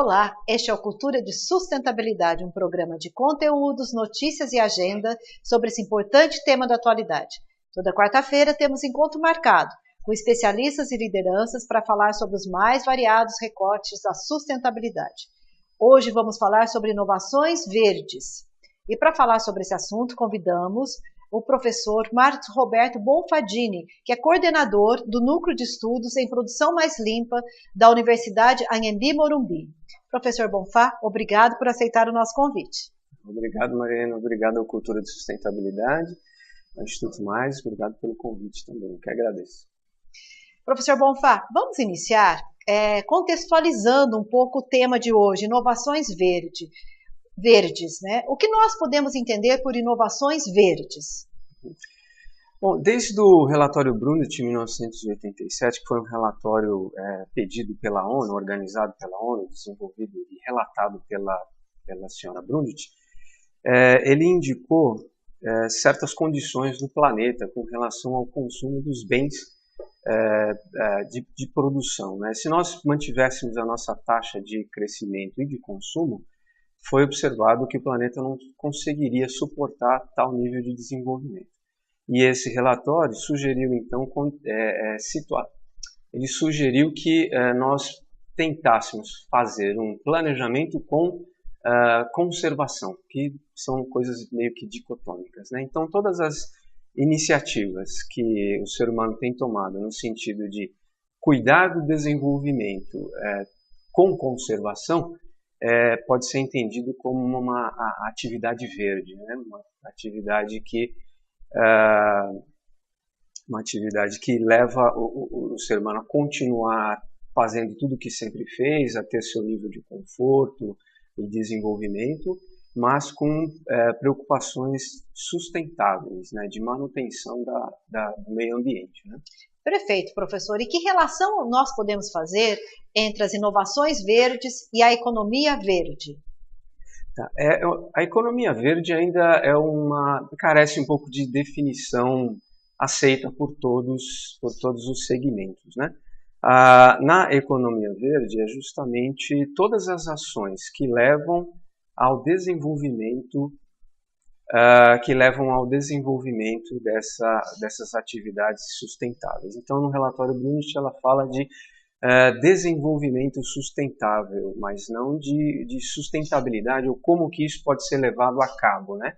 Olá, este é o Cultura de Sustentabilidade, um programa de conteúdos, notícias e agenda sobre esse importante tema da atualidade. Toda quarta-feira temos encontro marcado com especialistas e lideranças para falar sobre os mais variados recortes da sustentabilidade. Hoje vamos falar sobre inovações verdes. E para falar sobre esse assunto, convidamos o professor Marcos Roberto Bonfadini, que é coordenador do Núcleo de Estudos em Produção Mais Limpa da Universidade Anhembi Morumbi. Professor Bonfá, obrigado por aceitar o nosso convite. Obrigado, Mariana. Obrigado ao Cultura de Sustentabilidade, ao Instituto Mais. Obrigado pelo convite também, que agradeço. Professor Bonfá, vamos iniciar contextualizando um pouco o tema de hoje, inovações verdes, né? O que nós podemos entender por inovações verdes? Bom, desde o relatório Brundtland de 1987, que foi um relatório pedido pela ONU, organizado pela ONU, desenvolvido e relatado pela senhora Brundtland, ele indicou certas condições do planeta com relação ao consumo dos bens de produção, né? Se nós mantivéssemos a nossa taxa de crescimento e de consumo, foi observado que o planeta não conseguiria suportar tal nível de desenvolvimento. E esse relatório sugeriu, então, ele sugeriu que nós tentássemos fazer um planejamento com conservação, que são coisas meio que dicotômicas, né? Então, todas as iniciativas que o ser humano tem tomado no sentido de cuidar do desenvolvimento com conservação, pode ser entendido como uma atividade verde, né? Uma atividade que leva o ser humano a continuar fazendo tudo o que sempre fez, a ter seu nível de conforto e desenvolvimento, mas com preocupações sustentáveis, né? De manutenção do meio ambiente, né? Perfeito, professor. E que relação nós podemos fazer entre as inovações verdes e a economia verde? Tá. A economia verde ainda carece um pouco de definição aceita por todos os segmentos, né? Na economia verde é justamente todas as ações que levam ao desenvolvimento dessas atividades sustentáveis. Então, no relatório Brundtland, ela fala de desenvolvimento sustentável, mas não de sustentabilidade, ou como que isso pode ser levado a cabo, né?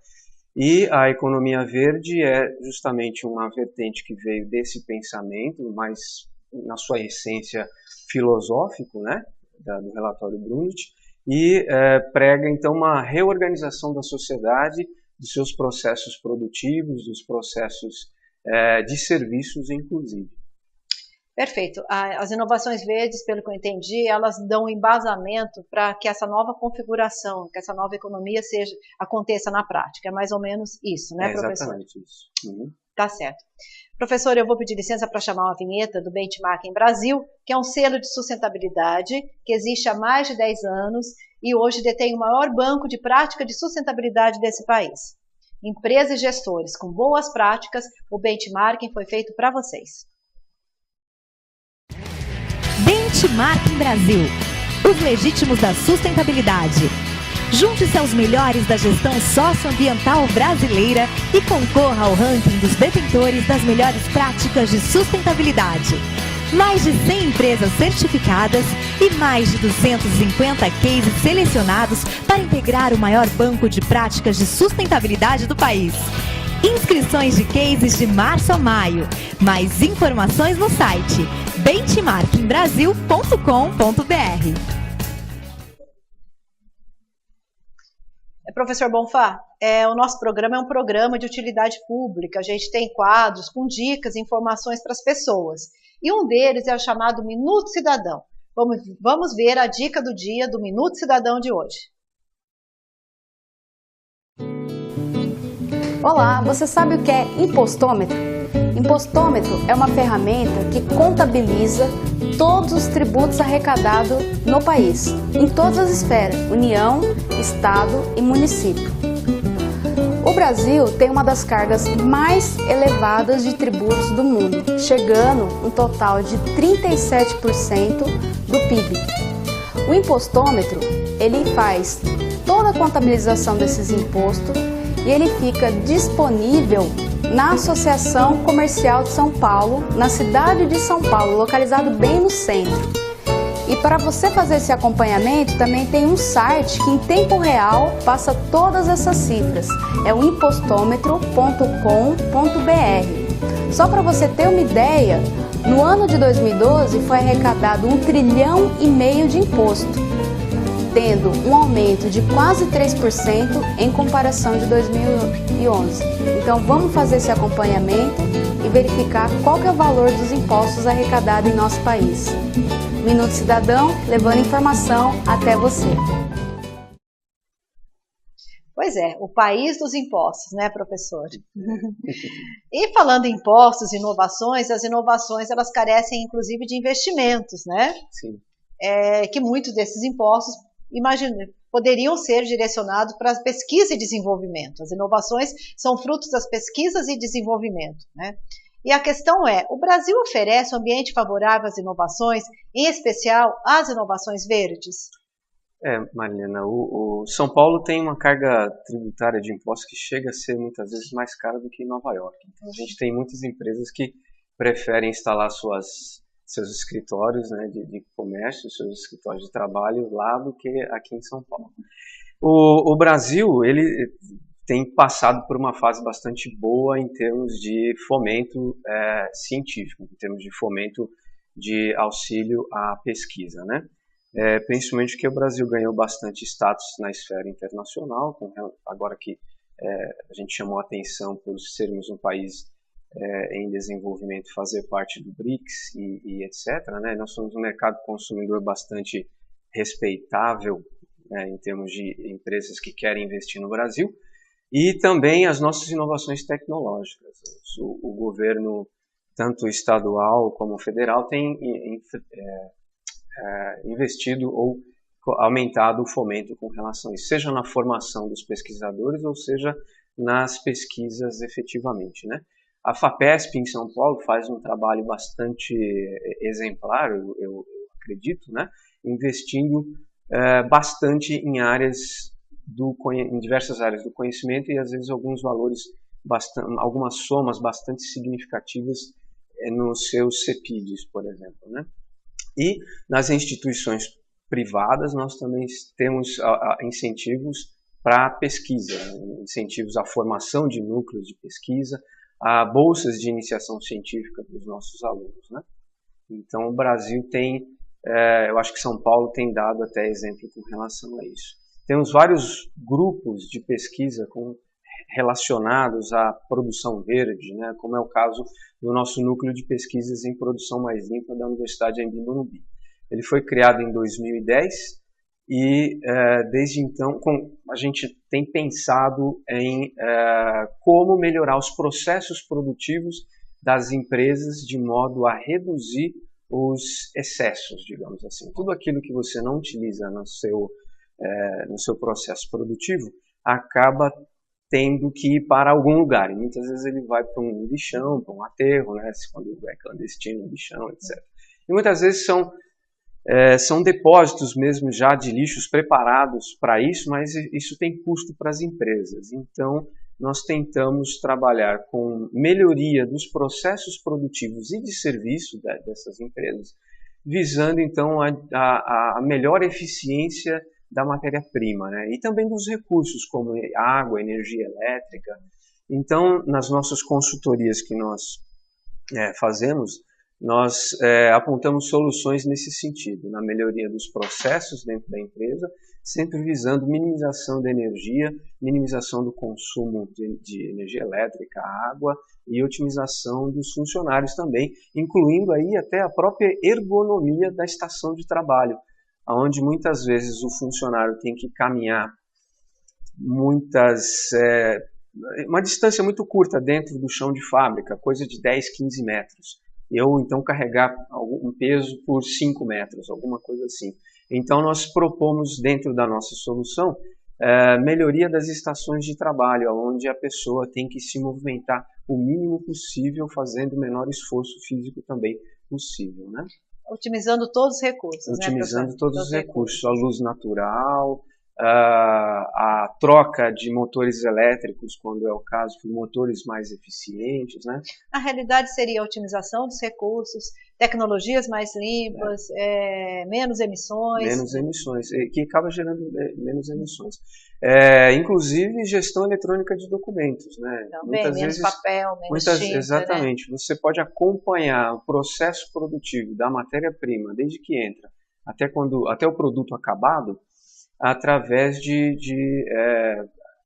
E a economia verde é justamente uma vertente que veio desse pensamento, mas na sua essência filosófico, né? Do relatório Brundtland, e prega, então, uma reorganização da sociedade, dos seus processos produtivos, dos processos de serviços, inclusive. Perfeito. As inovações verdes, pelo que eu entendi, elas dão um embasamento para que essa nova configuração, que essa nova economia aconteça na prática. É mais ou menos isso, né, professor? Exatamente isso. Uhum. Tá certo. Professor, eu vou pedir licença para chamar uma vinheta do Benchmarking Brasil, que é um selo de sustentabilidade que existe há mais de 10 anos e hoje detém o maior banco de prática de sustentabilidade desse país. Empresas e gestores com boas práticas, o Benchmarking foi feito para vocês. Benchmarking Brasil, os legítimos da sustentabilidade. Junte-se aos melhores da gestão socioambiental brasileira e concorra ao ranking dos detentores das melhores práticas de sustentabilidade. Mais de 100 empresas certificadas e mais de 250 cases selecionados para integrar o maior banco de práticas de sustentabilidade do país. Inscrições de cases de março a maio. Mais informações no site benchmarkingbrasil.com.br. Professor Bonfá, o nosso programa é um programa de utilidade pública. A gente tem quadros com dicas e informações para as pessoas. E um deles é o chamado Minuto Cidadão. Vamos ver a dica do dia do Minuto Cidadão de hoje. Olá, você sabe o que é impostômetro? Impostômetro é uma ferramenta que contabiliza todos os tributos arrecadados no país, em todas as esferas, União, Estado e município. O Brasil tem uma das cargas mais elevadas de tributos do mundo, chegando um total de 37% do PIB. O impostômetro, ele faz toda a contabilização desses impostos e ele fica disponível na Associação Comercial de São Paulo, na cidade de São Paulo, localizado bem no centro. E para você fazer esse acompanhamento, também tem um site que em tempo real passa todas essas cifras. É o impostômetro.com.br. Só para você ter uma ideia, no ano de 2012 foi arrecadado 1,5 trilhão de imposto, tendo um aumento de quase 3% em comparação de 2011. Então vamos fazer esse acompanhamento e verificar qual que é o valor dos impostos arrecadados em nosso país. Minuto Cidadão, levando informação até você. Pois é, o país dos impostos, né, professor? E falando em impostos, inovações, as inovações elas carecem inclusive de investimentos, né? Sim. Que muitos desses impostos, poderiam ser direcionados para pesquisa e desenvolvimento. As inovações são frutos das pesquisas e desenvolvimento, né? E a questão é, o Brasil oferece um ambiente favorável às inovações, em especial às inovações verdes? Marilena, o São Paulo tem uma carga tributária de impostos que chega a ser muitas vezes mais cara do que em Nova York. Então a gente tem muitas empresas que preferem instalar seus escritórios, né, de comércio, seus escritórios de trabalho lá do que aqui em São Paulo. O Brasil, ele tem passado por uma fase bastante boa em termos de fomento científico, em termos de fomento de auxílio à pesquisa, né? Principalmente porque o Brasil ganhou bastante status na esfera internacional, agora que a gente chamou a atenção por sermos um país em desenvolvimento, fazer parte do BRICS e etc., né? Nós somos um mercado consumidor bastante respeitável, né, em termos de empresas que querem investir no Brasil, e também as nossas inovações tecnológicas. O governo, tanto estadual como federal, tem investido ou aumentado o fomento com relação a isso, seja na formação dos pesquisadores ou seja nas pesquisas efetivamente, né? A FAPESP em São Paulo faz um trabalho bastante exemplar, eu acredito, né? Investindo bastante em diversas áreas do conhecimento e às vezes algumas somas bastante significativas nos seus CEPIDs, por exemplo, né? E nas instituições privadas nós também temos incentivos para pesquisa, incentivos à formação de núcleos de pesquisa, a bolsas de iniciação científica dos nossos alunos, né? Então o Brasil tem, eu acho que São Paulo tem dado até exemplo com relação a isso. Temos vários grupos de pesquisa relacionados à produção verde, né? Como é o caso do nosso núcleo de pesquisas em produção mais limpa da Universidade Anhembi Morumbi. Ele foi criado em 2010 e desde então a gente tem pensado em como melhorar os processos produtivos das empresas de modo a reduzir os excessos, digamos assim. Tudo aquilo que você não utiliza no seu processo produtivo acaba tendo que ir para algum lugar. E muitas vezes ele vai para um lixão, para um aterro, né? Quando é clandestino, lixão, etc. E muitas vezes são depósitos mesmo já de lixos preparados para isso, mas isso tem custo para as empresas. Então, nós tentamos trabalhar com melhoria dos processos produtivos e de serviço dessas empresas, visando então a melhor eficiência da matéria-prima, né? E também dos recursos, como água, energia elétrica. Então, nas nossas consultorias que nós fazemos, nós apontamos soluções nesse sentido, na melhoria dos processos dentro da empresa, sempre visando minimização da energia, minimização do consumo de energia elétrica, água e otimização dos funcionários também, incluindo aí até a própria ergonomia da estação de trabalho, onde muitas vezes o funcionário tem que caminhar uma distância muito curta dentro do chão de fábrica, coisa de 10, 15 metros. Ou então carregar um peso por 5 metros, alguma coisa assim. Então nós propomos dentro da nossa solução melhoria das estações de trabalho, onde a pessoa tem que se movimentar o mínimo possível, fazendo o menor esforço físico também possível, né? Otimizando todos os recursos. Otimizando todos os recursos, a luz natural, a troca de motores elétricos, quando é o caso, por motores mais eficientes, né? A realidade seria a otimização dos recursos, tecnologias mais limpas, menos emissões. Menos emissões, que acaba gerando menos emissões. Inclusive gestão eletrônica de documentos, né? Também, menos vezes, papel, menos tinta, exatamente. Né? Você pode acompanhar o processo produtivo da matéria-prima, desde que entra até o produto acabado, através de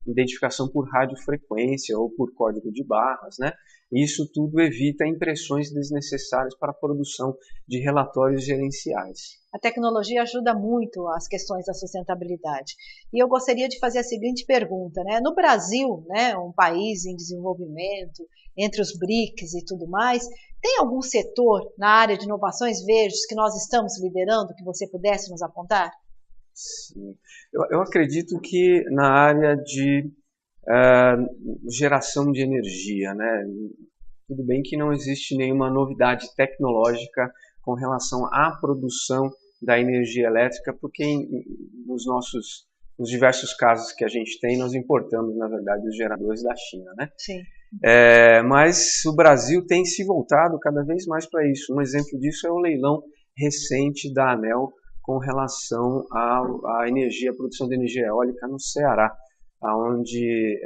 identificação por radiofrequência ou por código de barras, né? Isso tudo evita impressões desnecessárias para a produção de relatórios gerenciais. A tecnologia ajuda muito as questões da sustentabilidade. E eu gostaria de fazer a seguinte pergunta, né? No Brasil, né, um país em desenvolvimento, entre os BRICS e tudo mais, tem algum setor na área de inovações verdes que nós estamos liderando, que você pudesse nos apontar? Sim. Eu acredito que na área de geração de energia, né? Tudo bem que não existe nenhuma novidade tecnológica com relação à produção da energia elétrica, porque nos diversos casos que a gente tem, nós importamos, na verdade, os geradores da China, né? Sim. Mas o Brasil tem se voltado cada vez mais para isso. Um exemplo disso é o leilão recente da ANEEL com relação à produção de energia eólica no Ceará, onde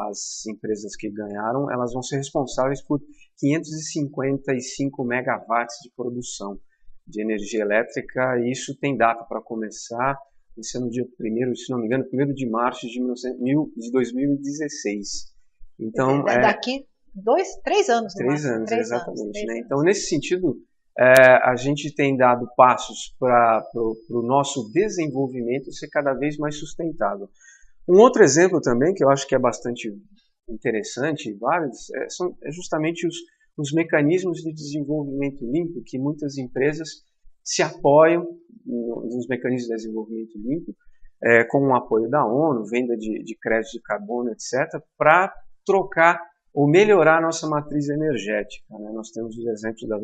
as empresas que ganharam, elas vão ser responsáveis por 555 megawatts de produção de energia elétrica, e isso tem data para começar, esse é no dia 1º, se não me engano, 1º de março de 2016. Então, daqui 3 anos. 3 anos, exatamente. Né? Então, nesse sentido, a gente tem dado passos para o nosso desenvolvimento ser cada vez mais sustentável. Um outro exemplo também, que eu acho que é bastante interessante e válido, é justamente os mecanismos de desenvolvimento limpo, que muitas empresas se apoiam nos mecanismos de desenvolvimento limpo, com o apoio da ONU, venda de créditos de carbono, etc., para trocar ou melhorar a nossa matriz energética. Né? Nós temos os exemplos das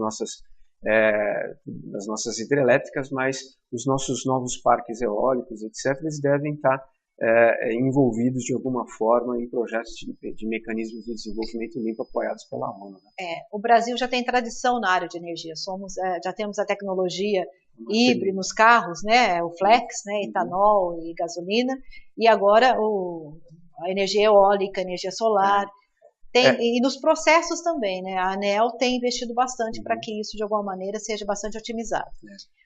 nossas hidrelétricas, mas os nossos novos parques eólicos, etc., eles devem estar envolvidos de alguma forma em projetos de mecanismos de desenvolvimento limpo apoiados pela ONU. Né? O Brasil já tem tradição na área de energia, já temos a tecnologia híbrida nos carros, né? O flex, né? Etanol e gasolina, e agora a energia eólica, a energia solar. E nos processos também, né? A ANEEL tem investido bastante para que isso, de alguma maneira, seja bastante otimizado.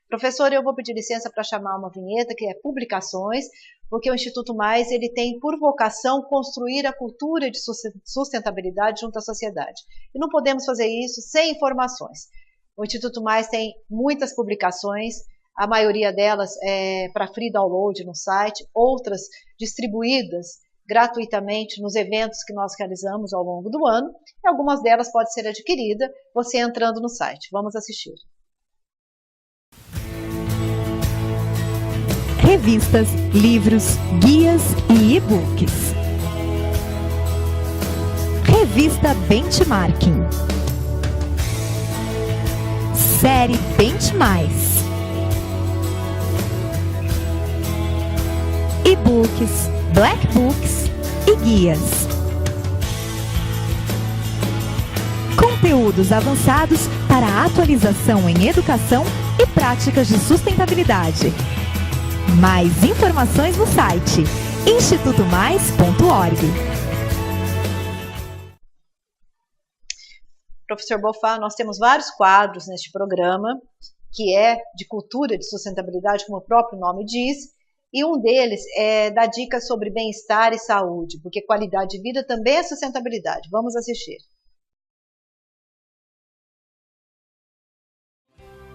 Professor, eu vou pedir licença para chamar uma vinheta, que é publicações, porque o Instituto Mais ele tem por vocação construir a cultura de sustentabilidade junto à sociedade. E não podemos fazer isso sem informações. O Instituto Mais tem muitas publicações, a maioria delas é para free download no site, outras distribuídas gratuitamente nos eventos que nós realizamos ao longo do ano, e algumas delas podem ser adquiridas você entrando no site. Vamos assistir. Revistas, livros, guias e e-books. Revista Benchmarking. Série Benchmais. E-books, black books e guias. Conteúdos avançados para a atualização em educação e práticas de sustentabilidade. Mais informações no site institutomais.org. Professor Bofá, nós temos vários quadros neste programa, que é de cultura de sustentabilidade, como o próprio nome diz, e um deles dá dicas sobre bem-estar e saúde, porque qualidade de vida também é sustentabilidade. Vamos assistir.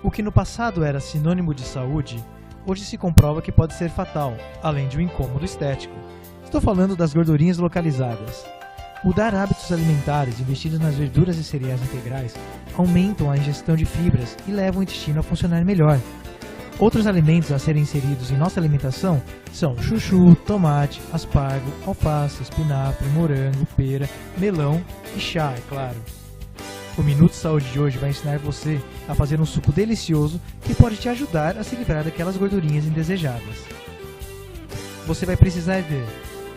O que no passado era sinônimo de saúde, hoje se comprova que pode ser fatal, além de um incômodo estético. Estou falando das gordurinhas localizadas. Mudar hábitos alimentares investidos nas verduras e cereais integrais aumentam a ingestão de fibras e levam o intestino a funcionar melhor. Outros alimentos a serem inseridos em nossa alimentação são chuchu, tomate, aspargo, alface, espinafre, morango, pera, melão e chá, é claro. O Minuto Saúde de hoje vai ensinar você a fazer um suco delicioso que pode te ajudar a se livrar daquelas gordurinhas indesejadas. Você vai precisar de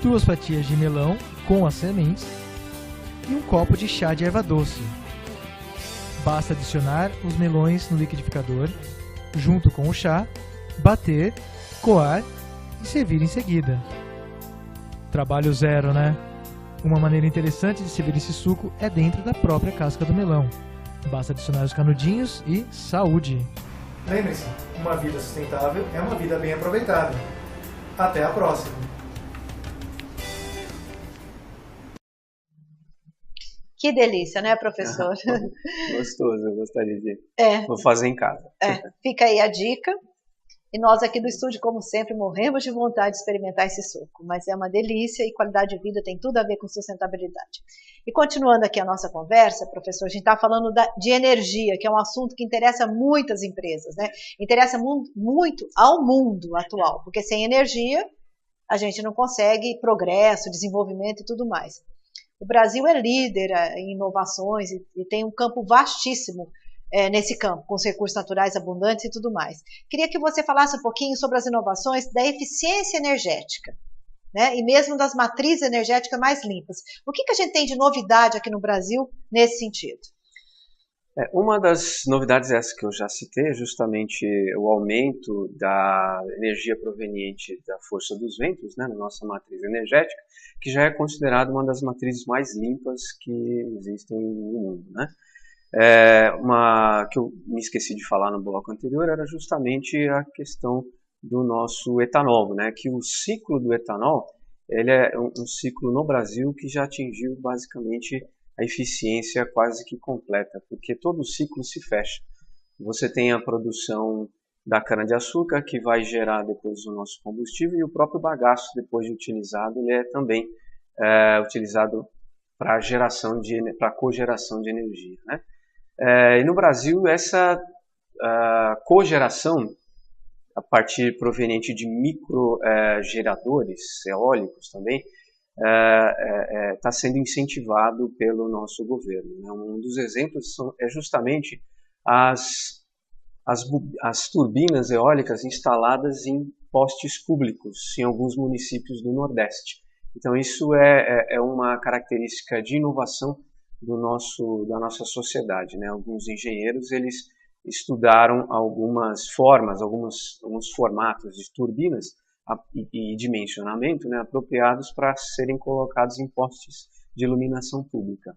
2 fatias de melão com as sementes e um copo de chá de erva doce. Basta adicionar os melões no liquidificador, junto com o chá, bater, coar e servir em seguida. Trabalho zero, né? Uma maneira interessante de servir esse suco é dentro da própria casca do melão. Basta adicionar os canudinhos e saúde! Lembre-se, uma vida sustentável é uma vida bem aproveitada. Até a próxima! Que delícia, né, professor? Gostoso, eu gostaria de... É. Vou fazer em casa. Fica aí a dica. E nós aqui do estúdio, como sempre, morremos de vontade de experimentar esse suco. Mas é uma delícia e qualidade de vida tem tudo a ver com sustentabilidade. E continuando aqui a nossa conversa, professor, a gente está falando de energia, que é um assunto que interessa muitas empresas, né? Interessa muito ao mundo atual, porque sem energia a gente não consegue progresso, desenvolvimento e tudo mais. O Brasil é líder em inovações e tem um campo vastíssimo nesse campo, com os recursos naturais abundantes e tudo mais. Queria que você falasse um pouquinho sobre as inovações da eficiência energética, né? E mesmo das matrizes energéticas mais limpas. O que a gente tem de novidade aqui no Brasil nesse sentido? Uma das novidades essa que eu já citei é justamente o aumento da energia proveniente da força dos ventos, né, na nossa matriz energética, que já é considerada uma das matrizes mais limpas que existem no mundo, né? Uma que eu me esqueci de falar no bloco anterior era justamente a questão do nosso etanol, né? Que o ciclo do etanol ele é um ciclo no Brasil que já atingiu basicamente a eficiência quase que completa, porque todo o ciclo se fecha. Você tem a produção da cana-de-açúcar que vai gerar depois o nosso combustível e o próprio bagaço, depois de utilizado, ele é também utilizado para cogeração de energia, né? E no Brasil, essa cogeração, a partir proveniente de microgeradores eólicos também, está sendo incentivado pelo nosso governo, né? Um dos exemplos é justamente as turbinas eólicas instaladas em postes públicos em alguns municípios do Nordeste. Então isso é uma característica de inovação da nossa sociedade, né? Alguns engenheiros eles estudaram algumas formas, alguns formatos de turbinas e dimensionamento, né, apropriados para serem colocados em postes de iluminação pública.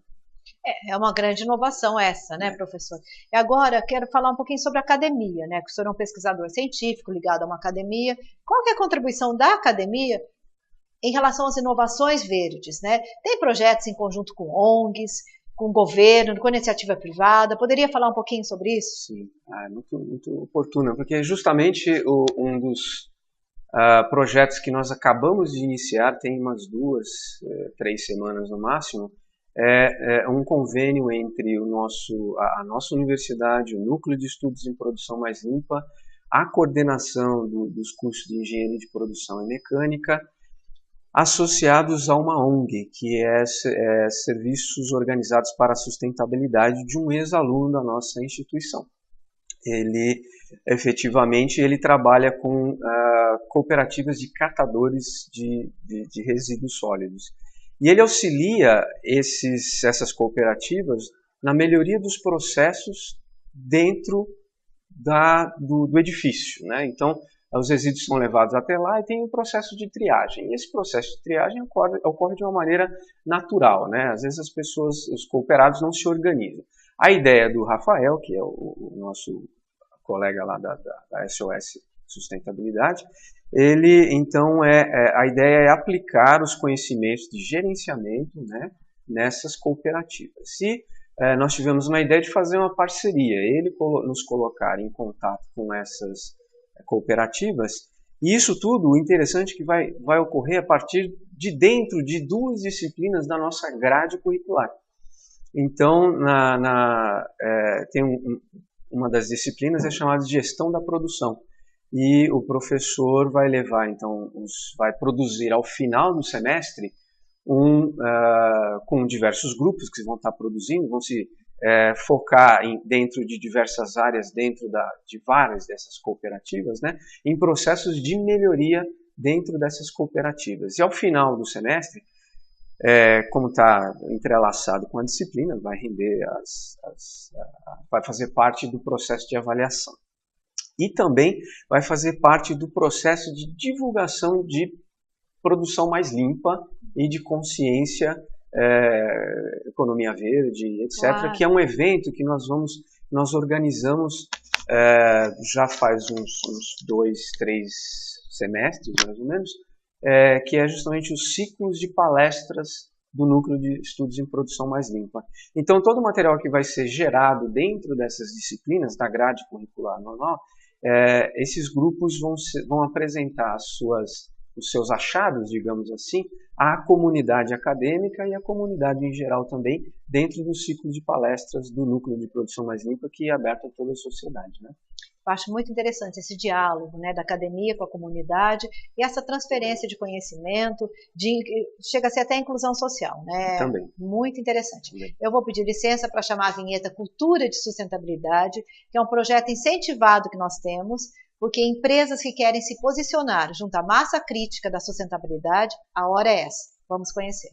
É uma grande inovação essa, né, professor? E agora quero falar um pouquinho sobre a academia, né? Que o senhor é um pesquisador científico ligado a uma academia. Qual que é a contribuição da academia em relação às inovações verdes, né? Tem projetos em conjunto com ONGs, com o governo, com a iniciativa privada. Poderia falar um pouquinho sobre isso? Sim, muito oportuno, porque justamente um dos projetos que nós acabamos de iniciar, tem umas 3 semanas no máximo, é um convênio entre a nossa universidade, o Núcleo de Estudos em Produção Mais Limpa, a coordenação dos cursos de Engenharia de Produção e Mecânica, associados a uma ONG, que é Serviços Organizados para a Sustentabilidade, de um ex-aluno da nossa instituição. Ele, efetivamente, trabalha com cooperativas de catadores de resíduos sólidos. E ele auxilia essas cooperativas na melhoria dos processos dentro do edifício, né? Então, os resíduos são levados até lá e tem um processo de triagem. E esse processo de triagem ocorre de uma maneira natural, né? Às vezes os cooperados não se organizam. A ideia do Rafael, que é o nosso colega lá da SOS Sustentabilidade, a ideia é aplicar os conhecimentos de gerenciamento, né, nessas cooperativas. Nós tivemos uma ideia de fazer uma parceria, nos colocar em contato com essas cooperativas, e isso tudo, o interessante é que vai ocorrer a partir de dentro de 2 disciplinas da nossa grade curricular. Então, tem uma das disciplinas é chamada de Gestão da Produção, e o professor vai levar, então, vai produzir ao final do semestre com diversos grupos que vão estar produzindo, vão se focar dentro de diversas áreas, dentro de várias dessas cooperativas, né, em processos de melhoria dentro dessas cooperativas. E ao final do semestre, como está entrelaçado com a disciplina, vai render vai fazer parte do processo de avaliação. E também vai fazer parte do processo de divulgação de produção mais limpa e de consciência, economia verde, etc., claro, que é um evento que nós organizamos já faz uns 2, 3 semestres, mais ou menos, que é justamente os ciclos de palestras do Núcleo de Estudos em Produção Mais Limpa. Então, todo o material que vai ser gerado dentro dessas disciplinas, da grade curricular normal, esses grupos vão apresentar os seus achados, digamos assim, à comunidade acadêmica e à comunidade em geral também, dentro do ciclo de palestras do Núcleo de Produção Mais Limpa, que é aberto a toda a sociedade, né? Eu acho muito interessante esse diálogo, né, da academia com a comunidade e essa transferência de conhecimento, chega a ser até inclusão social, né? Também. Muito interessante. Também. Eu vou pedir licença para chamar a vinheta Cultura de Sustentabilidade, que é um projeto incentivado que nós temos, porque empresas que querem se posicionar junto à massa crítica da sustentabilidade, a hora é essa. Vamos conhecer.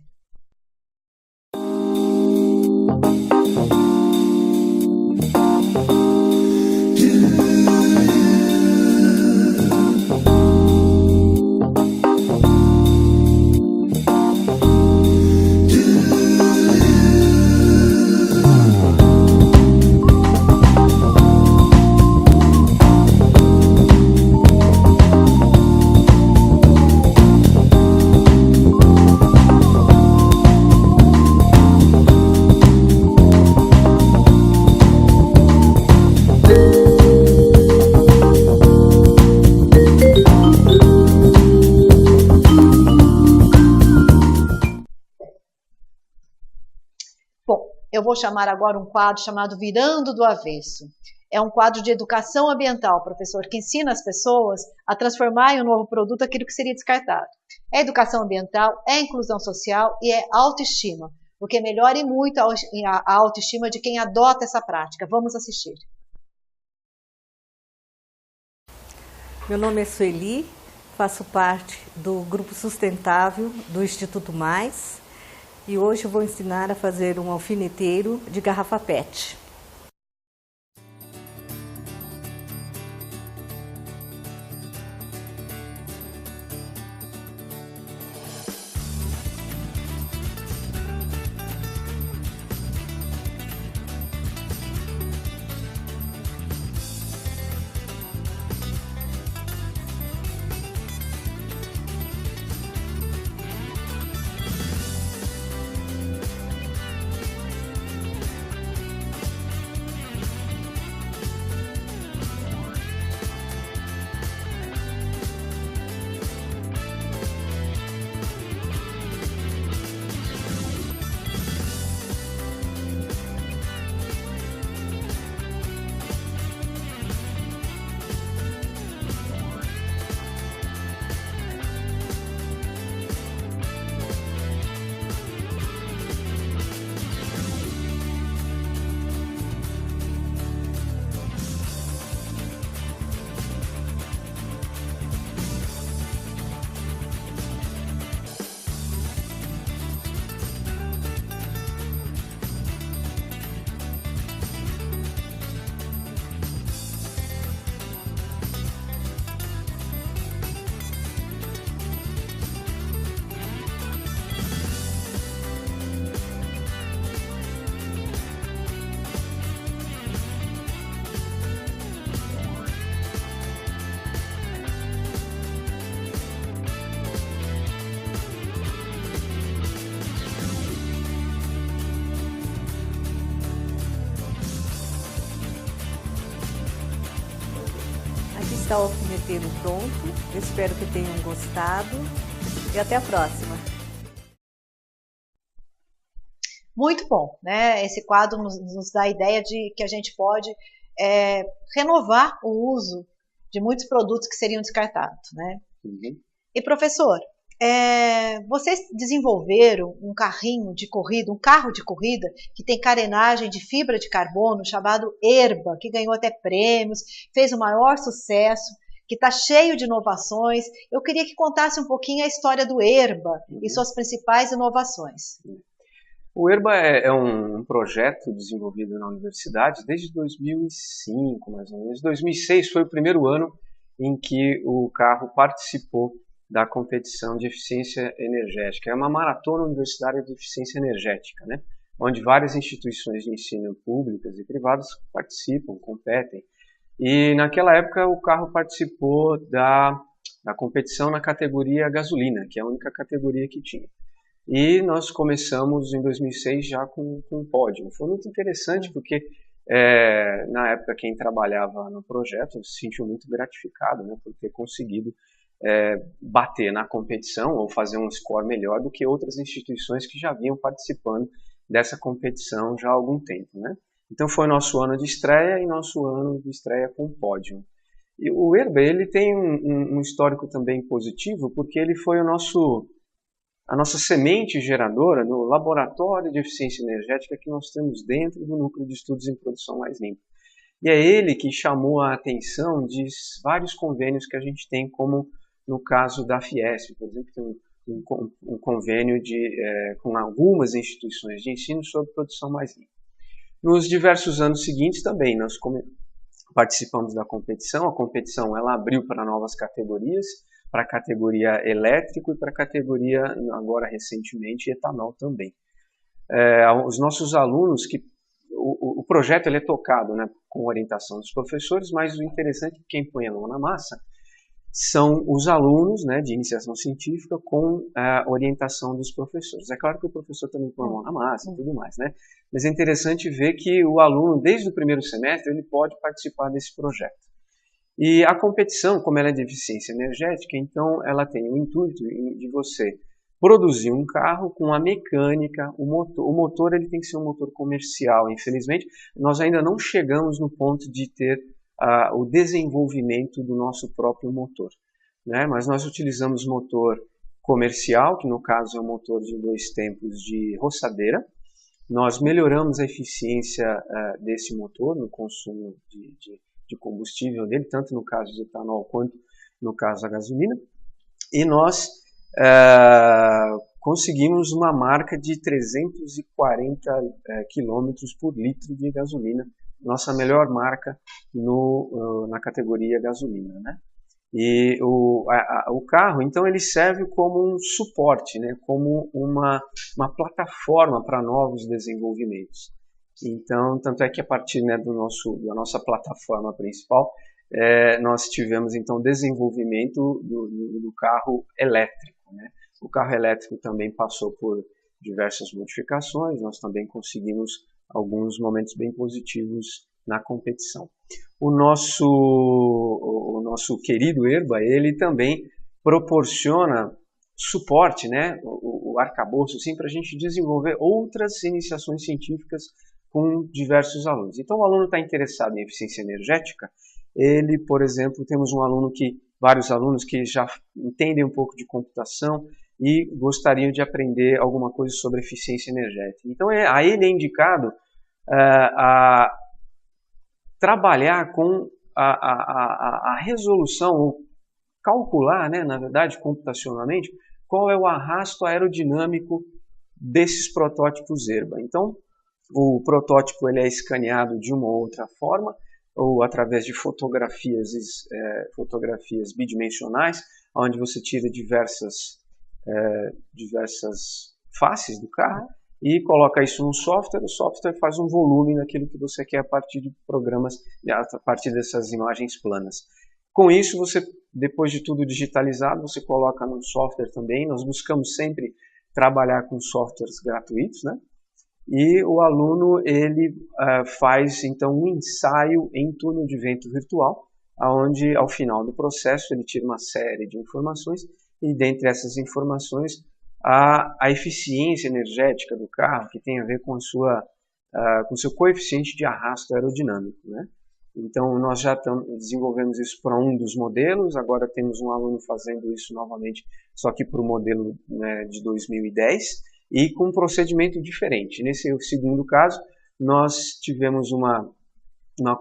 Eu vou chamar agora um quadro chamado Virando do Avesso. É um quadro de educação ambiental, professor, que ensina as pessoas a transformar em um novo produto aquilo que seria descartado. É educação ambiental, é inclusão social e é autoestima, porque melhora e muito a autoestima de quem adota essa prática. Vamos assistir. Meu nome é Sueli, faço parte do Grupo Sustentável do Instituto Mais. E hoje eu vou ensinar a fazer um alfineteiro de garrafa PET. Está o alfineteiro pronto, eu espero que tenham gostado e até a próxima. Muito bom, né? Esse quadro nos dá a ideia de que a gente pode renovar o uso de muitos produtos que seriam descartados, né? Uhum. E professor, Vocês desenvolveram um carrinho de corrida, um carro de corrida que tem carenagem de fibra de carbono chamado Erba, que ganhou até prêmios, fez o maior sucesso, que está cheio de inovações. Eu queria que contasse um pouquinho a história do Erba e suas principais inovações. O Erba é um projeto desenvolvido na universidade desde 2005, mais ou menos. 2006 foi o primeiro ano em que o carro participou da competição de eficiência energética. É uma maratona universitária de eficiência energética, né? Onde várias instituições de ensino públicas e privadas participam, competem. E naquela época o carro participou da competição na categoria gasolina, que é a única categoria que tinha. E nós começamos em 2006 já com um pódio. Foi muito interessante porque na época quem trabalhava no projeto se sentiu muito gratificado, né, por ter conseguido bater na competição ou fazer um score melhor do que outras instituições que já vinham participando dessa competição já há algum tempo, né? Então foi nosso ano de estreia e nosso ano de estreia com pódio. E o Erba, ele tem um histórico também positivo porque ele foi a nossa semente geradora no laboratório de eficiência energética que nós temos dentro do Núcleo de Estudos em Produção Mais Limpa. E é ele que chamou a atenção de vários convênios que a gente tem, como no caso da Fiesp, por exemplo, tem um convênio com algumas instituições de ensino sobre produção mais limpa. Nos diversos anos seguintes também nós participamos da competição. A competição ela abriu para novas categorias, para a categoria elétrico e para a categoria, agora recentemente, etanol também. Os nossos alunos, o projeto ele é tocado, né, com orientação dos professores, mas o interessante é que quem põe a mão na massa são os alunos, né, de iniciação científica com a orientação dos professores. É claro que o professor também põe a mão na massa e tudo mais, né? Mas é interessante ver que o aluno, desde o primeiro semestre, ele pode participar desse projeto. E a competição, como ela é de eficiência energética, então ela tem o intuito de você produzir um carro com a mecânica, o motor ele tem que ser um motor comercial. Infelizmente, nós ainda não chegamos no ponto de ter o desenvolvimento do nosso próprio motor, né? Mas nós utilizamos motor comercial, que no caso é um motor de 2 tempos de roçadeira. Nós melhoramos a eficiência desse motor no consumo de combustível dele, tanto no caso do etanol quanto no caso da gasolina. E nós conseguimos uma marca de 340 km por litro de gasolina, nossa melhor marca na categoria gasolina, né? E o carro, então, ele serve como um suporte, né? Como uma plataforma para novos desenvolvimentos. Então, tanto é que a partir, né, da nossa plataforma principal, nós tivemos então desenvolvimento do carro elétrico, né? O carro elétrico também passou por diversas modificações, nós também conseguimos alguns momentos bem positivos na competição. O nosso querido Erba, ele também proporciona suporte, né, o arcabouço, assim, para a gente desenvolver outras iniciações científicas com diversos alunos. Então, o aluno está interessado em eficiência energética, ele, por exemplo, temos vários alunos que já entendem um pouco de computação e gostariam de aprender alguma coisa sobre eficiência energética. Então, a ele é indicado a trabalhar com a resolução, ou calcular, né, na verdade, computacionalmente, qual é o arrasto aerodinâmico desses protótipos Erba. Então, o protótipo ele é escaneado de uma ou outra forma, ou através de fotografias bidimensionais, onde você tira diversas faces do carro e coloca isso no software. O software faz um volume naquilo que você quer a partir de programas, a partir dessas imagens planas. Com isso, você, depois de tudo digitalizado, você coloca no software também. Nós buscamos sempre trabalhar com softwares gratuitos, né? E o aluno ele faz então um ensaio em túnel de vento virtual, onde ao final do processo ele tira uma série de informações e dentre essas informações a eficiência energética do carro, que tem a ver com o seu coeficiente de arrasto aerodinâmico, né? Então, nós já desenvolvemos isso para um dos modelos, agora temos um aluno fazendo isso novamente, só que para o modelo, né, de 2010, e com um procedimento diferente. Nesse segundo caso, nós tivemos uma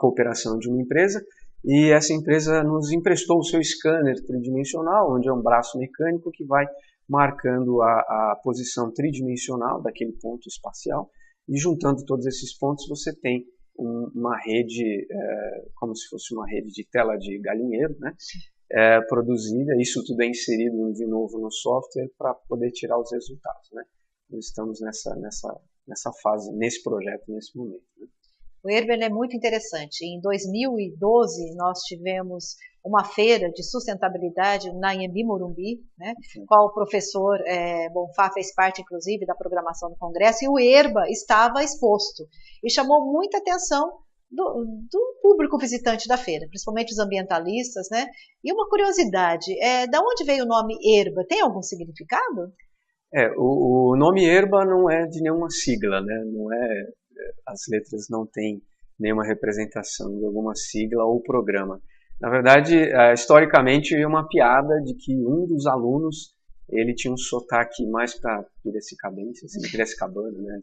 cooperação de uma empresa, e essa empresa nos emprestou o seu scanner tridimensional, onde é um braço mecânico que vai marcando a posição tridimensional daquele ponto espacial, e juntando todos esses pontos você tem uma rede, como se fosse uma rede de tela de galinheiro, né? Produzida. Isso tudo é inserido de novo no software para poder tirar os resultados, né? Nós estamos nessa fase, nesse projeto, nesse momento, né? O Herba é muito interessante. Em 2012, nós tivemos uma feira de sustentabilidade na Anhembi Morumbi, né, qual o professor Bonfá fez parte, inclusive, da programação do congresso, e o Herba estava exposto. E chamou muita atenção do público visitante da feira, principalmente os ambientalistas, né? E uma curiosidade, da onde veio o nome Herba? Tem algum significado? O nome Herba não é de nenhuma sigla, né? Não é, as letras não têm nenhuma representação de alguma sigla ou programa. Na verdade, historicamente, é uma piada de que um dos alunos, ele tinha um sotaque mais para Piracicabense, assim, Piracicabana, né?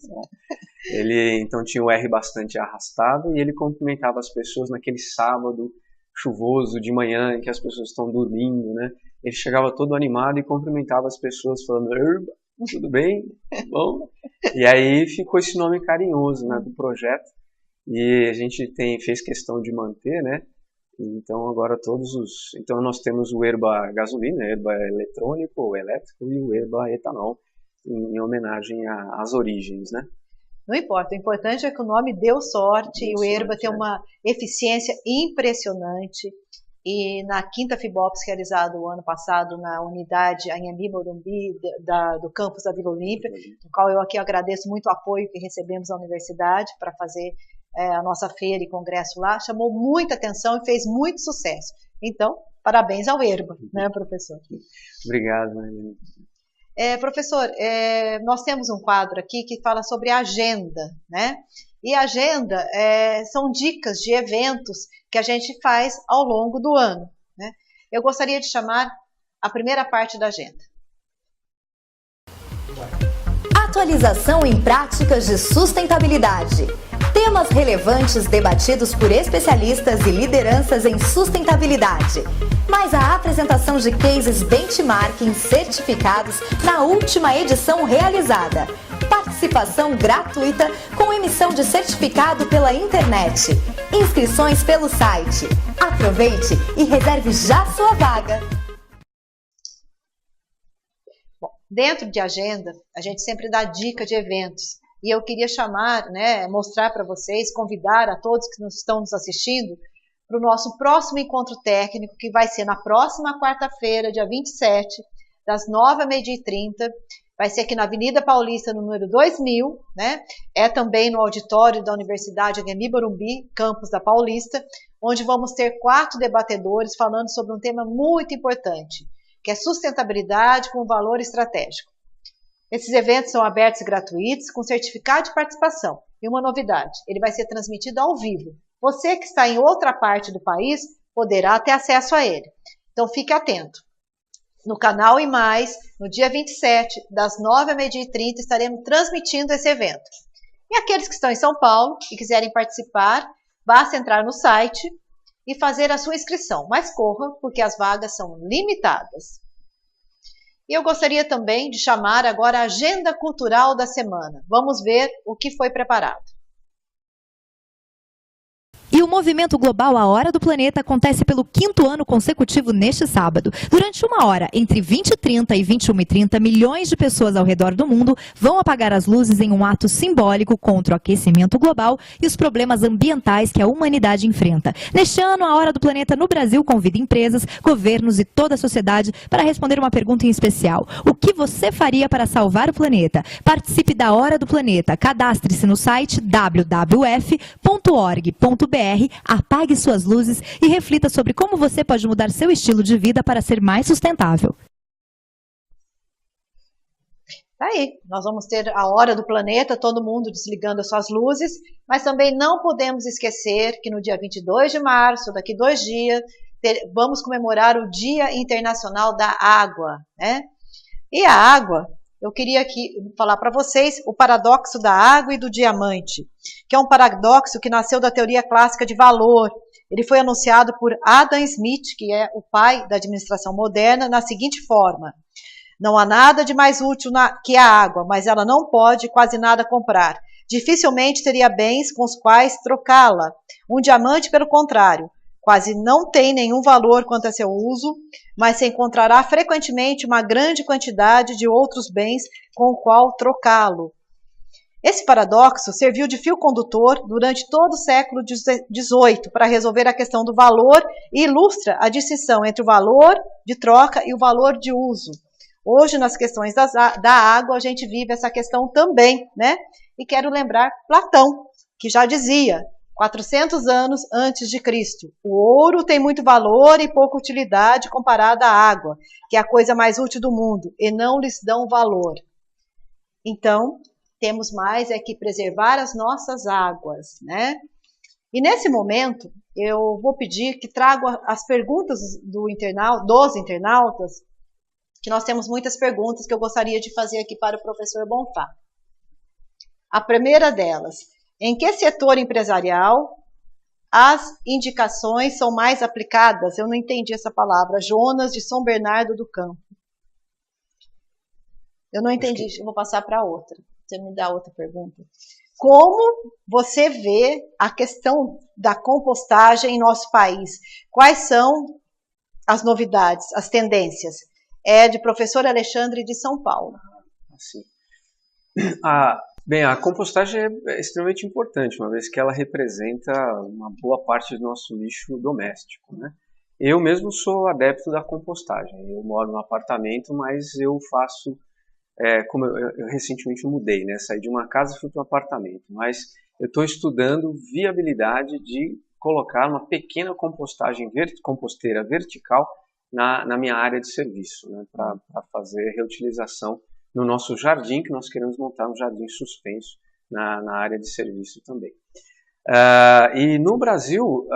Ele, então, tinha o R bastante arrastado e ele cumprimentava as pessoas naquele sábado chuvoso de manhã, em que as pessoas estão dormindo, né? Ele chegava todo animado e cumprimentava as pessoas falando: Herba, tudo bem? Bom? E aí ficou esse nome carinhoso, né, do projeto, e a gente fez questão de manter, né? Então agora então nós temos o Herba gasolina, Herba eletrônico ou elétrico, e o Herba etanol, em homenagem às origens, né? Não importa, o importante é que o nome deu sorte, e o Herba tem uma eficiência impressionante. E na quinta FIBOPS, realizada o ano passado na unidade Anhembi Morumbi, do campus da Vila Olímpia, no qual eu aqui agradeço muito o apoio que recebemos da universidade para fazer a nossa feira e congresso lá, chamou muita atenção e fez muito sucesso. Então, parabéns ao Herba, né, professor? Obrigado, Marilene. Professor, nós temos um quadro aqui que fala sobre agenda, né? E agenda são dicas de eventos que a gente faz ao longo do ano, né? Eu gostaria de chamar a primeira parte da agenda. Atualização em práticas de sustentabilidade. Temas relevantes debatidos por especialistas e lideranças em sustentabilidade. Mais a apresentação de cases benchmarking certificados na última edição realizada. Participação gratuita com emissão de certificado pela internet. Inscrições pelo site. Aproveite e reserve já sua vaga. Bom, dentro de agenda, a gente sempre dá dica de eventos. E eu queria chamar, né, mostrar para vocês, convidar a todos que estão nos assistindo para o nosso próximo encontro técnico, que vai ser na próxima quarta-feira, dia 27, das 9 às 12h30. Vai ser aqui na Avenida Paulista, no número 2000, né? É também no auditório da Universidade Anhembi Morumbi, campus da Paulista, onde vamos ter 4 debatedores falando sobre um tema muito importante, que é sustentabilidade com valor estratégico. Esses eventos são abertos e gratuitos, com certificado de participação. E uma novidade, ele vai ser transmitido ao vivo. Você que está em outra parte do país poderá ter acesso a ele. Então fique atento. No canal IMAIS, no dia 27, das 9 às 12h30, estaremos transmitindo esse evento. E aqueles que estão em São Paulo e quiserem participar, basta entrar no site e fazer a sua inscrição. Mas corra, porque as vagas são limitadas. E eu gostaria também de chamar agora a agenda cultural da semana. Vamos ver o que foi preparado. E o movimento global A Hora do Planeta acontece pelo 5º ano consecutivo neste sábado. Durante 1 hora, entre 20h30 e 21h30, milhões de pessoas ao redor do mundo vão apagar as luzes em um ato simbólico contra o aquecimento global e os problemas ambientais que a humanidade enfrenta. Neste ano, A Hora do Planeta no Brasil convida empresas, governos e toda a sociedade para responder uma pergunta em especial. O que você faria para salvar o planeta? Participe da Hora do Planeta. Cadastre-se no site www.org.br. Apague suas luzes e reflita sobre como você pode mudar seu estilo de vida para ser mais sustentável. Tá aí, nós vamos ter a hora do planeta, todo mundo desligando as suas luzes, mas também não podemos esquecer que no dia 22 de março, daqui 2 dias, vamos comemorar o Dia Internacional da Água, né? E a água, eu queria aqui falar para vocês o paradoxo da água e do diamante, que é um paradoxo que nasceu da teoria clássica de valor. Ele foi anunciado por Adam Smith, que é o pai da administração moderna, na seguinte forma: não há nada de mais útil que a água, mas ela não pode quase nada comprar. Dificilmente teria bens com os quais trocá-la. Um diamante, pelo contrário, quase não tem nenhum valor quanto a seu uso, mas se encontrará frequentemente uma grande quantidade de outros bens com o qual trocá-lo. Esse paradoxo serviu de fio condutor durante todo o século XVIII para resolver a questão do valor e ilustra a distinção entre o valor de troca e o valor de uso. Hoje, nas questões da água, a gente vive essa questão também, né? E quero lembrar Platão, que já dizia, 400 anos antes de Cristo, o ouro tem muito valor e pouca utilidade comparada à água, que é a coisa mais útil do mundo, e não lhes dão valor. Então, temos mais que preservar as nossas águas, né? E nesse momento, eu vou pedir que trago as perguntas dos internautas, que nós temos muitas perguntas que eu gostaria de fazer aqui para o professor Bonfá. A primeira delas: em que setor empresarial as indicações são mais aplicadas? Eu não entendi essa palavra. Jonas, de São Bernardo do Campo. Eu não entendi, eu vou passar para outra. Você me dá outra pergunta. Como você vê a questão da compostagem em nosso país? Quais são as novidades, as tendências? É de professor Alexandre de São Paulo. Assim. Bem, a compostagem é extremamente importante, uma vez que ela representa uma boa parte do nosso lixo doméstico, né? Eu mesmo sou adepto da compostagem. Eu moro num apartamento, mas eu faço, como eu recentemente mudei, né? Saí de uma casa e fui para um apartamento, mas eu estou estudando viabilidade de colocar uma pequena composteira vertical na minha área de serviço, né, para fazer reutilização no nosso jardim, que nós queremos montar um jardim suspenso na área de serviço também. E no Brasil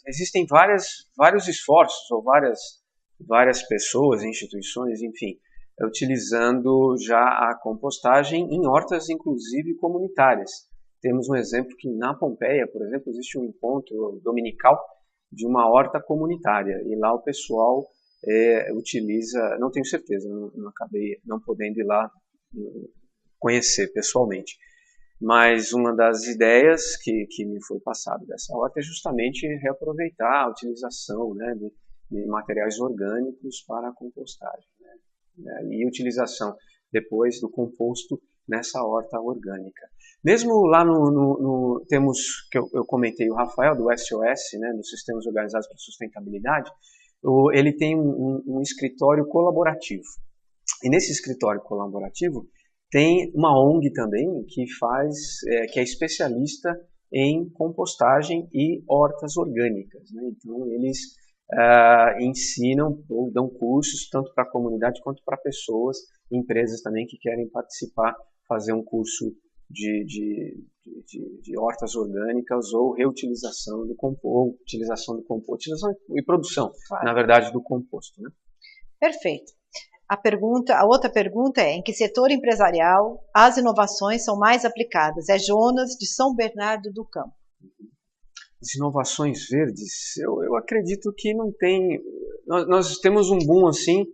existem vários esforços, ou várias pessoas, instituições, enfim, utilizando já a compostagem em hortas, inclusive comunitárias. Temos um exemplo que na Pompeia, por exemplo, existe um encontro dominical de uma horta comunitária, e lá o pessoal utiliza, não tenho certeza, não acabei não podendo ir lá conhecer pessoalmente, mas uma das ideias que me foi passada dessa horta é justamente reaproveitar a utilização, né, de materiais orgânicos para a compostagem, né, e utilização depois do composto nessa horta orgânica. Mesmo lá temos, que eu comentei, o Rafael do SOS, né, dos Sistemas Organizados para a Sustentabilidade, ele tem um escritório colaborativo. E nesse escritório colaborativo tem uma ONG também que é especialista em compostagem e hortas orgânicas, né? Então eles ensinam ou dão cursos tanto para a comunidade quanto para pessoas, empresas também que querem participar, fazer um curso de hortas orgânicas ou reutilização do composto, utilização e produção, claro, na verdade, do composto, né? Perfeito. A outra pergunta é: em que setor empresarial as inovações são mais aplicadas? É Jonas, de São Bernardo do Campo. As inovações verdes, eu acredito que não tem. Nós temos um boom assim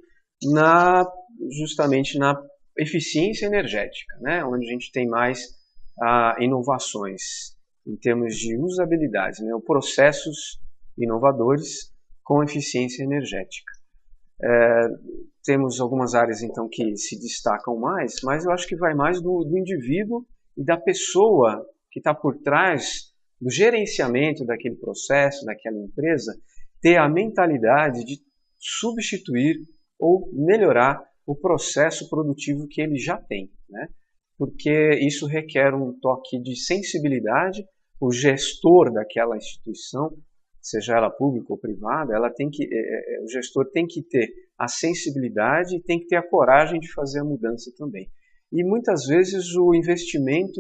justamente na eficiência energética, né? Onde a gente tem mais inovações em termos de usabilidade, né? Processos inovadores com eficiência energética. Temos algumas áreas então que se destacam mais, mas eu acho que vai mais do indivíduo e da pessoa que está por trás do gerenciamento daquele processo, daquela empresa, ter a mentalidade de substituir ou melhorar o processo produtivo que ele já tem, né? Porque isso requer um toque de sensibilidade. O gestor daquela instituição seja ela pública ou privada, ela tem que, o gestor tem que ter a sensibilidade e tem que ter a coragem de fazer a mudança também. E muitas vezes o investimento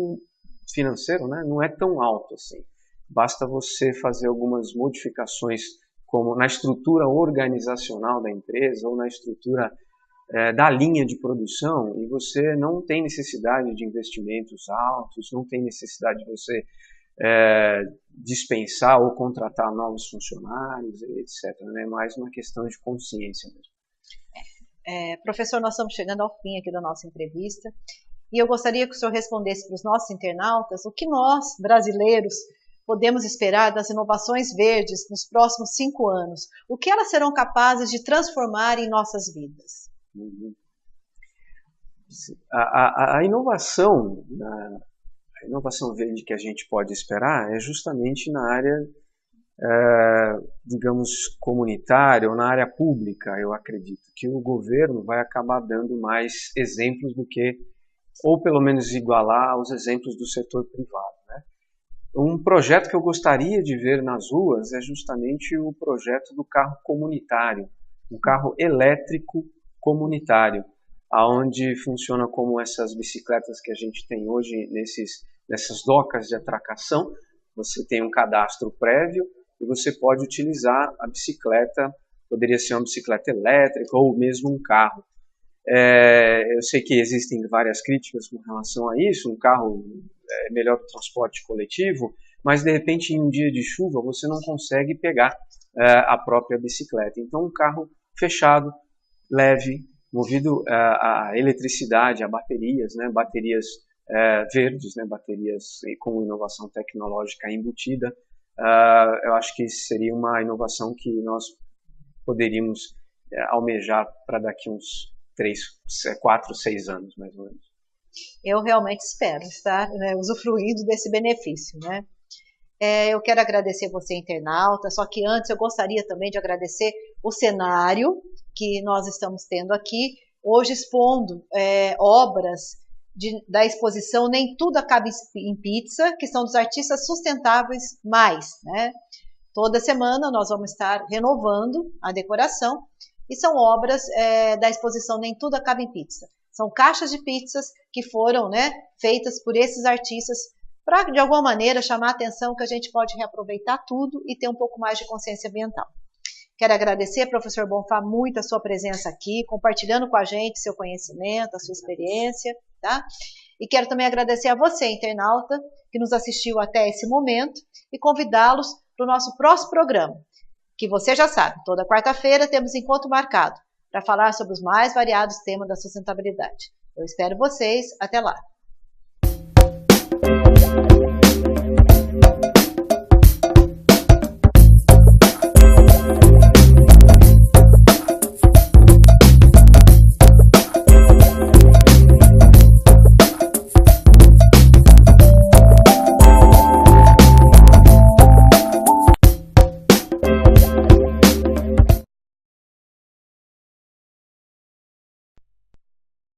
financeiro, né, não é tão alto assim. Basta você fazer algumas modificações como na estrutura organizacional da empresa ou na estrutura da linha de produção, e você não tem necessidade de investimentos altos, não tem necessidade de você dispensar ou contratar novos funcionários, etc. É mais uma questão de consciência mesmo. Professor, nós estamos chegando ao fim aqui da nossa entrevista, e eu gostaria que o senhor respondesse para os nossos internautas o que nós, brasileiros, podemos esperar das inovações verdes nos próximos 5 anos. O que elas serão capazes de transformar em nossas vidas? A inovação verde que a gente pode esperar é justamente na área, digamos, comunitária ou na área pública. Eu acredito que o governo vai acabar dando mais exemplos do que, ou pelo menos igualar aos exemplos do setor privado, né? Um projeto que eu gostaria de ver nas ruas é justamente o projeto do carro comunitário, um carro elétrico comunitário, aonde funciona como essas bicicletas que a gente tem hoje nessas docas de atracação. Você tem um cadastro prévio e você pode utilizar a bicicleta, poderia ser uma bicicleta elétrica ou mesmo um carro. Eu sei que existem várias críticas com relação a isso, um carro é melhor para o transporte coletivo, mas de repente em um dia de chuva você não consegue pegar a própria bicicleta. Então um carro fechado, leve, movido a eletricidade, a baterias, né, baterias verdes, né, baterias com inovação tecnológica embutida, eu acho que seria uma inovação que nós poderíamos almejar para daqui uns 3, 4, 6 anos, mais ou menos. Eu realmente espero estar usufruindo desse benefício, né? Eu quero agradecer você, internauta, só que antes eu gostaria também de agradecer o cenário que nós estamos tendo aqui, hoje expondo obras da exposição Nem Tudo Acaba em Pizza, que são dos artistas sustentáveis mais, né? Toda semana nós vamos estar renovando a decoração, e são obras da exposição Nem Tudo Acaba em Pizza. São caixas de pizzas que foram, né, feitas por esses artistas para, de alguma maneira, chamar a atenção que a gente pode reaproveitar tudo e ter um pouco mais de consciência ambiental. Quero agradecer, professor Bonfá, muito a sua presença aqui, compartilhando com a gente seu conhecimento, a sua experiência, tá? E quero também agradecer a você, internauta, que nos assistiu até esse momento, e convidá-los para o nosso próximo programa, que você já sabe, toda quarta-feira temos encontro marcado para falar sobre os mais variados temas da sustentabilidade. Eu espero vocês. Até lá!